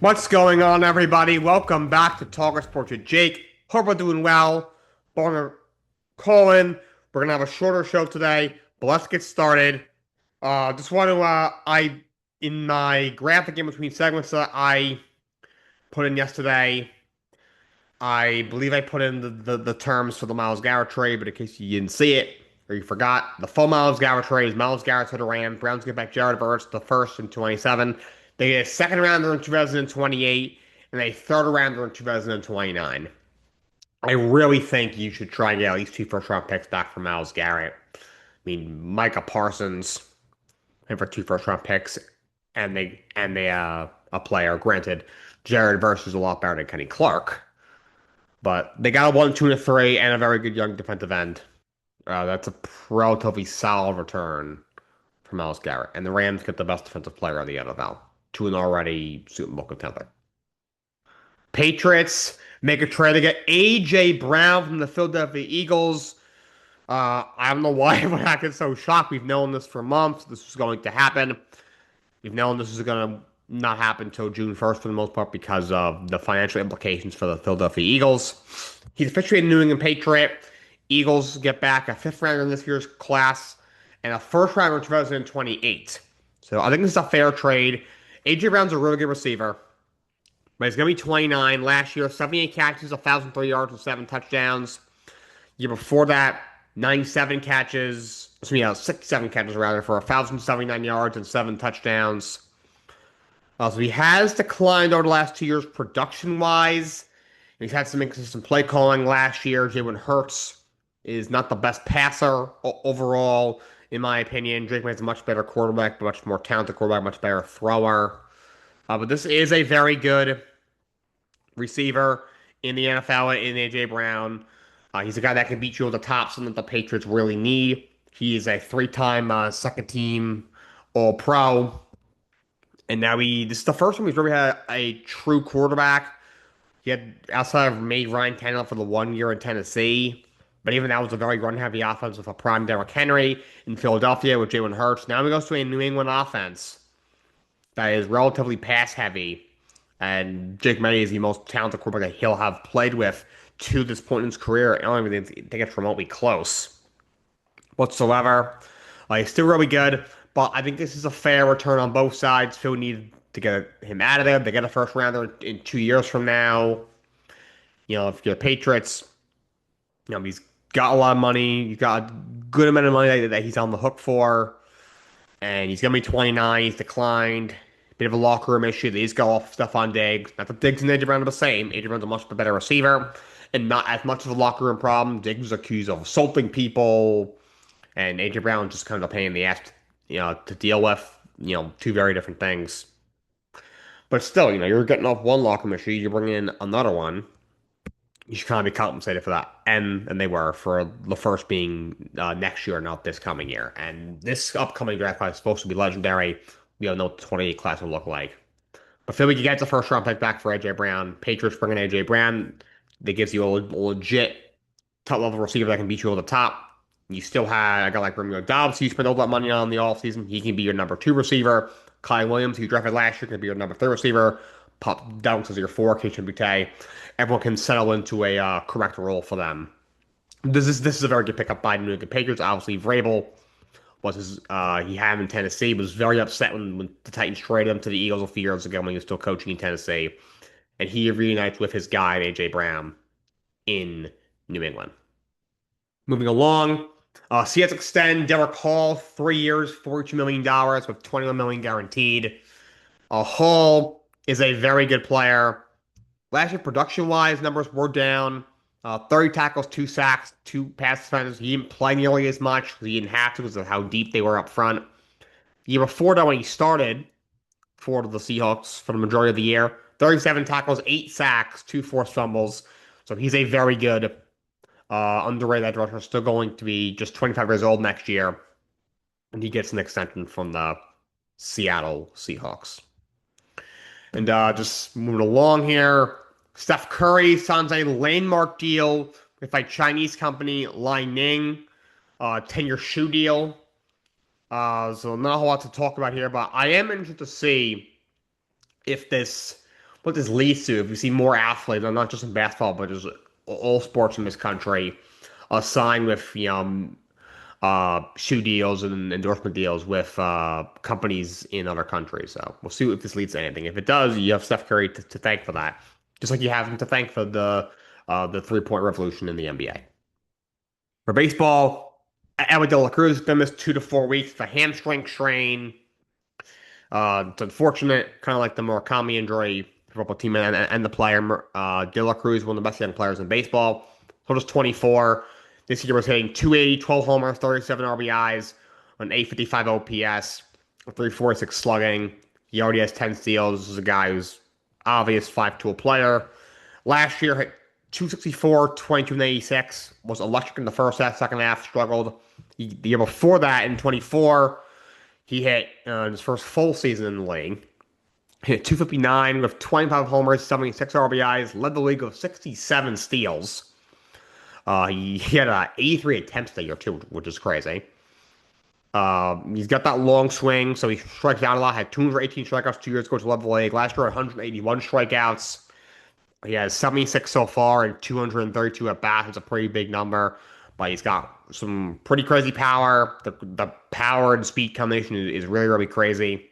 What's going on, everybody? Welcome back to Talkin Sports with Jake. Hope we're doing well. We're Colin. We're gonna have a shorter show today, but let's get started. Just want to I in my graphic in between segments that I put in yesterday, I believe I put in the terms for the Myles Garrett trade, but in case you didn't see it or you forgot, the full Myles Garrett trade is Myles Garrett to the Rams. Browns get back Jared Verse, the first in 27. They get a second rounder in 2028 and a third rounder in 2029. I really think you should try and get at least two first round picks back for Myles Garrett. I mean, Micah Parsons and for two first round picks and a player. Granted, Jared Verse is a lot better than Kenny Clark. But they got a 1, 2, and a 3, and a very good young defensive end. That's a relatively solid return for Myles Garrett. And the Rams get the best defensive player of the NFL to an already Super Bowl contender. Patriots make a trade to get A.J. Brown from the Philadelphia Eagles. I don't know why everyone acted so shocked. We've known this for months. This was going to happen. We've known this is going to not happen until June 1st for the most part because of the financial implications for the Philadelphia Eagles. He's officially a New England Patriot. Eagles get back a fifth rounder in this year's class and a first rounder in 2028. So I think this is a fair trade. A.J. Brown's a really good receiver, but he's going to be 29. Last year, 78 catches, 1,003 yards with 7 touchdowns. Year before that, 97 catches, 67 catches rather, for 1,079 yards and 7 touchdowns. So he has declined over the last 2 years production-wise. He's had some inconsistent play calling last year. Jalen Hurts is not the best passer overall, in my opinion. Drake May's a much better quarterback, much more talented quarterback, much better thrower. But this is a very good receiver in the NFL in A.J. Brown. He's a guy that can beat you over the top, something that the Patriots really need. He is a three-time second-team All-Pro. And now this is the first time he's really had a true quarterback. He had, outside of maybe Ryan Tannehill for the 1 year in Tennessee, but even that was a very run-heavy offense with a prime Derrick Henry in Philadelphia with Jalen Hurts. Now he goes to a New England offense that is relatively pass-heavy, and Jake May is the most talented quarterback that he'll have played with to this point in his career. I don't even think it's remotely close whatsoever. He's still really good, but I think this is a fair return on both sides. Phil needed to get him out of there. They get a first rounder in 2 years from now. If you're the Patriots, he's got a lot of money. He's got a good amount of money that he's on the hook for. And he's going to be 29. He's declined. Bit of a locker room issue. They just go off stuff on Diggs. Not that Diggs and A.J. Brown are the same. A.J. Brown's a much better receiver and not as much of a locker room problem. Diggs was accused of assaulting people. And A.J. Brown just kind of a pain in the ass, to deal with. Two very different things. But still, you're getting off one locker room issue. You're bringing in another one. You should kind of be compensated for that. And they were, for the first being next year, not this coming year. And this upcoming draft class is supposed to be legendary. We don't know what the 28 class will look like. But Philly gets a first round pick back for A.J. Brown. Patriots bring in A.J. Brown. That gives you a legit top level receiver that can beat you over the top. You still had a guy like Romeo Dobbs, who you spent all that money on in the offseason. He can be your number 2 receiver. Kyle Williams, who you drafted last year, can be your number 3 receiver. Pop Dunks as your 4, Keisha Butte. Everyone can settle into a correct role for them. This is a very good pickup by the New England Patriots. Obviously, Vrabel he had him in Tennessee. Was very upset when the Titans traded him to the Eagles a few years ago when he was still coaching in Tennessee, and he reunites with his guy A.J. Brown in New England. Moving along, Seahawks extend Derek Hall 3 years, $42 million with $21 million guaranteed. Hall is a very good player. Last year, production-wise, numbers were down. 30 tackles, 2 sacks, 2 pass defenses. He didn't play nearly as much because he didn't have to because of how deep they were up front. The year before that, when he started for the Seahawks for the majority of the year, 37 tackles, 8 sacks, 2 forced fumbles. So he's a very good underrated edge rusher. Still going to be just 25 years old next year. And he gets an extension from the Seattle Seahawks. And just moving along here, Steph Curry signs a landmark deal with a Chinese company, Li Ning, 10-year shoe deal. So not a whole lot to talk about here, but I am interested to see if this what this leads to, if we see more athletes, and not just in basketball, but just all sports in this country, sign with shoe deals and endorsement deals with companies in other countries. So we'll see if this leads to anything. If it does, you have Steph Curry to thank for that, just like you have him to thank for the 3-point revolution in the NBA. For baseball, Edwin De La Cruz has been missed 2 to 4 weeks for hamstring strain. It's unfortunate, kind of like the Murakami injury for both team and the player. De La Cruz, one of the best young players in baseball. So just 24. This year was hitting 280, 12 homers, 37 RBIs, an 855 OPS, 346 slugging. He already has 10 steals. This is a guy who's obvious 5-tool player. Last year hit 264, 22 and 86. Was electric in the first half, second half, struggled. The year before that, in 24, he hit his first full season in the league. Hit 259 with 25 homers, 76 RBIs, led the league with 67 steals. He had 83 attempts that year too, which is crazy. He's got that long swing, so he strikes out a lot. Had 218 strikeouts 2 years ago to lead the league. Last year, 181 strikeouts. He has 76 so far and 232 at bats. It's a pretty big number, but he's got some pretty crazy power. The power and speed combination is really, really crazy.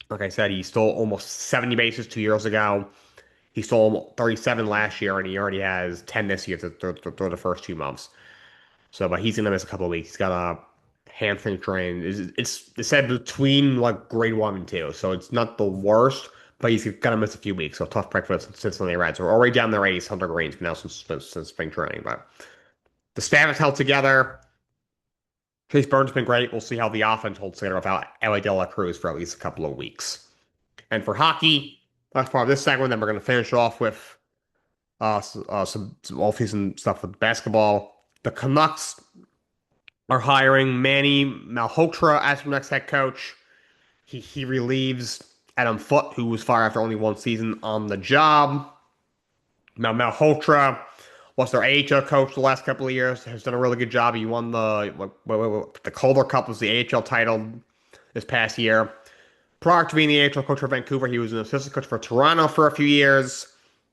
Like I said, he stole almost 70 bases 2 years ago. He stole 37 last year, and he already has 10 this year through the first 2 months. So, but he's gonna miss a couple of weeks. He's got a hamstring strain. It's said between like grade 1 and 2, so it's not the worst. But he's gonna miss a few weeks. So tough break for the Cincinnati Reds. We're already down their ace, Hunter Green's now since spring training. But the staff is held together. Chase Burns has been great. We'll see how the offense holds together without Elly De La Cruz for at least a couple of weeks. And for hockey, that's part of this segment. Then we're going to finish off with some off-season stuff with basketball. The Canucks are hiring Manny Malhotra as their next head coach. He relieves Adam Foote, who was fired after only 1 season on the job. Now, Malhotra was their AHL coach the last couple of years. Has done a really good job. He won the Calder Cup, was the AHL title this past year. Prior to being the AHL coach for Vancouver, he was an assistant coach for Toronto for a few years,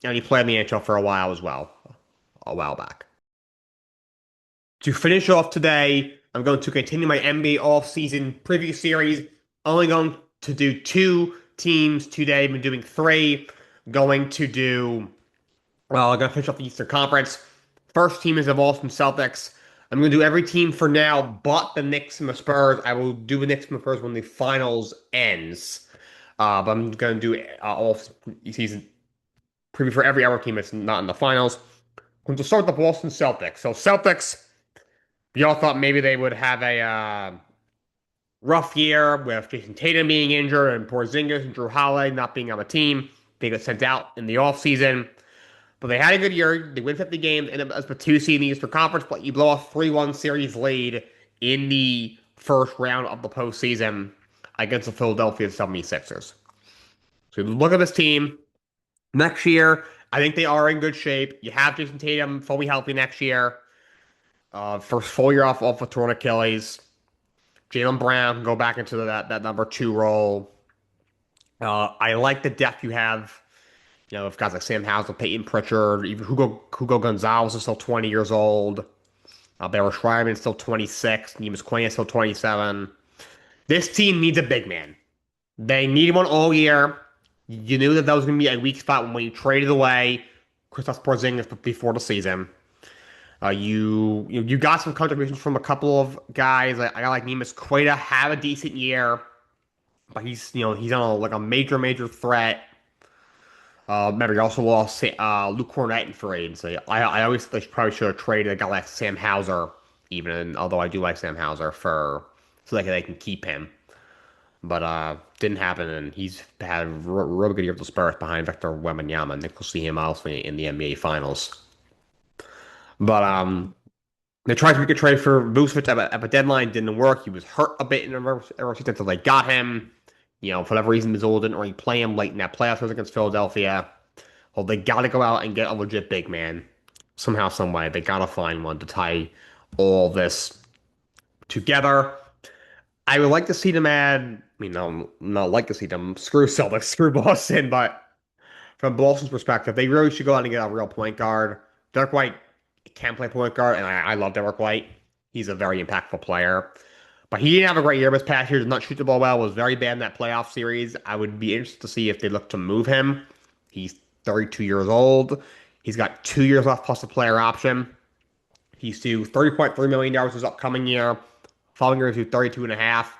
and he played in the AHL for a while as well, a while back. To finish off today, I'm going to continue my NBA off-season preview series. Only going to do 2 teams today. I've been doing 3. Going to do, well, I'm going to finish off the Eastern Conference. First team is the Boston Celtics. I'm going to do every team for now but the Knicks and the Spurs. I will do the Knicks and the Spurs when the finals ends. But I'm going to do all season preview for every other team that's not in the finals. I'm going to start with the Boston Celtics. So Celtics, we all thought maybe they would have a rough year with Jason Tatum being injured and Porzingis and Drew Holiday not being on the team. They got sent out in the offseason. But they had a good year. They win 50 games, and it was the 2 seed in the Eastern Conference, but you blow a 3-1 series lead in the first round of the postseason against the Philadelphia 76ers. So look at this team. Next year, I think they are in good shape. You have Jason Tatum fully healthy next year. First full year off a torn Achilles. Jaylen Brown can go back into that number 2 role. I like the depth you have. You know, with guys like Sam Hauser, Peyton Pritchard, even Hugo Gonzalez is still 20 years old. Barry Schreiber is still 26. Neemias Quinn is still 27. This team needs a big man. They needed one all year. You knew that was going to be a weak spot when you traded away Kristaps Porzingis before the season. You got some contributions from a couple of guys. I got like Neemias Quinn have a decent year, but he's on a major threat. Remember, you also lost Luke Cornett in free agency. I always think they probably should have traded a guy like Sam Hauser, even, although I do like Sam Hauser, so that they can keep him. But didn't happen, and he's had a really good year with the Spurs behind Victor Wembanyama. I think we'll see him also in the NBA Finals. But they tried to make a trade for Vucevic at the deadline, didn't work. He was hurt a bit in the regular season until they got him. You know, for whatever reason, Mazzola didn't really play him late in that playoff series against Philadelphia. Well, they got to go out and get a legit big man. Somehow, some way. They got to find one to tie all this together. I would like to see them add, not like to see them screw Celtics, screw Boston, but from Boston's perspective, they really should go out and get a real point guard. Derek White can play point guard, and I love Derek White. He's a very impactful player. But he didn't have a great year this past year. Did not shoot the ball well. Was very bad in that playoff series. I would be interested to see if they look to move him. He's 32 years old. He's got 2 years left plus a player option. He's due $30.3 million his upcoming year. Following year, he's due 32 and a half,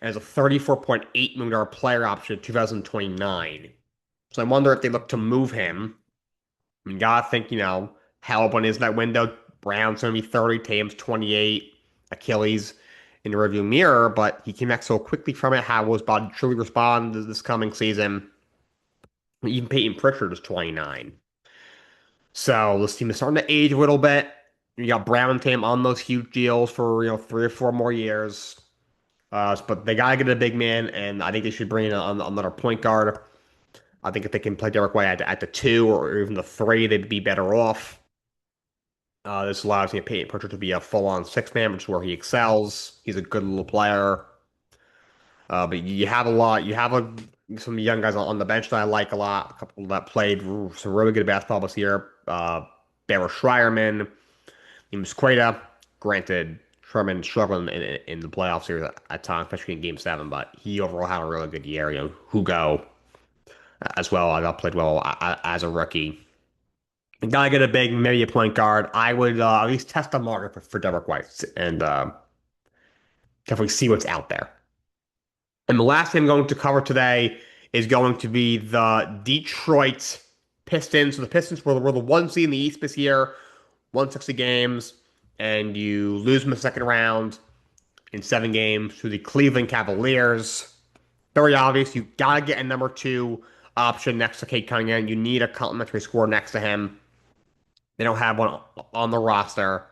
and has a $34.8 million player option in 2029. So I wonder if they look to move him. I mean, you gotta think, Halliburton is in that window. Brown's gonna be 30, Tatum's 28, Achilles in the rearview mirror, but he came back so quickly from it. How will his body truly respond this coming season? Even Peyton Pritchard is 29. So this team is starting to age a little bit. You got Brown and Tatum on those huge deals for 3 or 4 more years. But they gotta get a big man, and I think they should bring in another point guard. I think if they can play Derek White at the two or even the three, they'd be better off. This allows Peyton Pritchard to be a full-on six-man, which is where he excels. He's a good little player. But you have a lot. You have some young guys on the bench that I like a lot. A couple that played some really good basketball this year. Barry Schreierman, Musqueda. Granted, Sherman struggling in the playoff series at times, especially in Game 7, but he overall had a really good year. Hugo as well. I got played well as a rookie. Gotta get a big, maybe a point guard. I would at least test the market for Derek White and definitely see what's out there. And the last thing I'm going to cover today is going to be the Detroit Pistons. So the Pistons were the one seed in the East this year, 160 games, and you lose in the second round in 7 games to the Cleveland Cavaliers. Very obvious. You gotta get a number 2 option next to Cade Cunningham. You need a complimentary scorer next to him. They don't have one on the roster.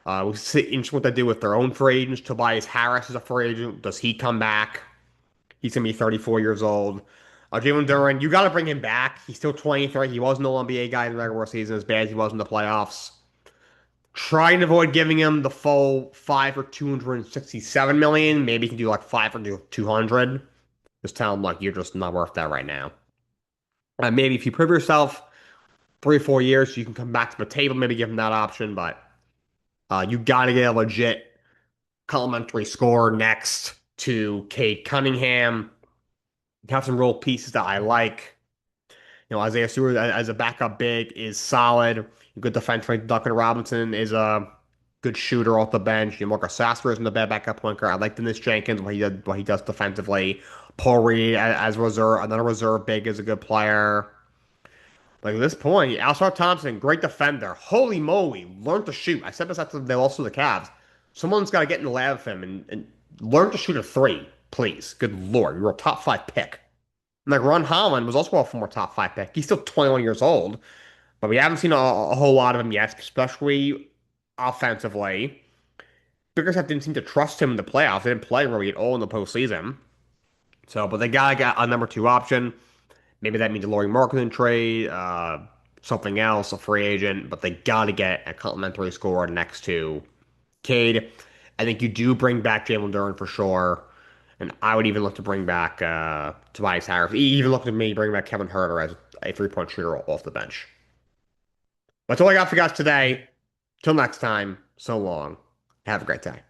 We'll see interesting what they do with their own free agents. Tobias Harris is a free agent. Does he come back? He's going to be 34 years old. Jalen Duren, you got to bring him back. He's still 23. He was an All-NBA guy in the regular season, as bad as he was in the playoffs. Trying to avoid giving him the full 5 for $267 million. Maybe he can do like 5 for 200. Just tell him, like, you're just not worth that right now. Maybe if you prove yourself 3 or 4 years, you can come back to the table, maybe give him that option, but you got to get a legit complimentary score next to Cade Cunningham. You have some role pieces that I like. Isaiah Stewart as a backup big is solid. Good defenseman. Duncan Robinson is a good shooter off the bench. Marcus Sasser is in the bad backup point guard. I like Dennis Jenkins, what he does defensively. Paul Reed as reserve, another reserve big is a good player. Like at this point, Alshon Thompson, great defender. Holy moly, learn to shoot. I said this after they lost to the Cavs. Someone's got to get in the lab with him and learn to shoot a three, please. Good lord, you're a top 5 pick. And like Ron Holland was also a former top 5 pick. He's still 21 years old, but we haven't seen a whole lot of him yet, especially offensively. Bickerstaff didn't seem to trust him in the playoffs. They didn't play really at all in the postseason. So, but they gotta get a number 2 option. Maybe that means a Lauri Markkanen trade, something else, a free agent, but they got to get a complimentary scorer next to Cade. I think you do bring back Jalen Duren for sure, and I would even look to bring back Tobias Harris. Even look to me bring back Kevin Huerter as a 3-point shooter off the bench. That's all I got for you guys today. Till next time, so long. Have a great day.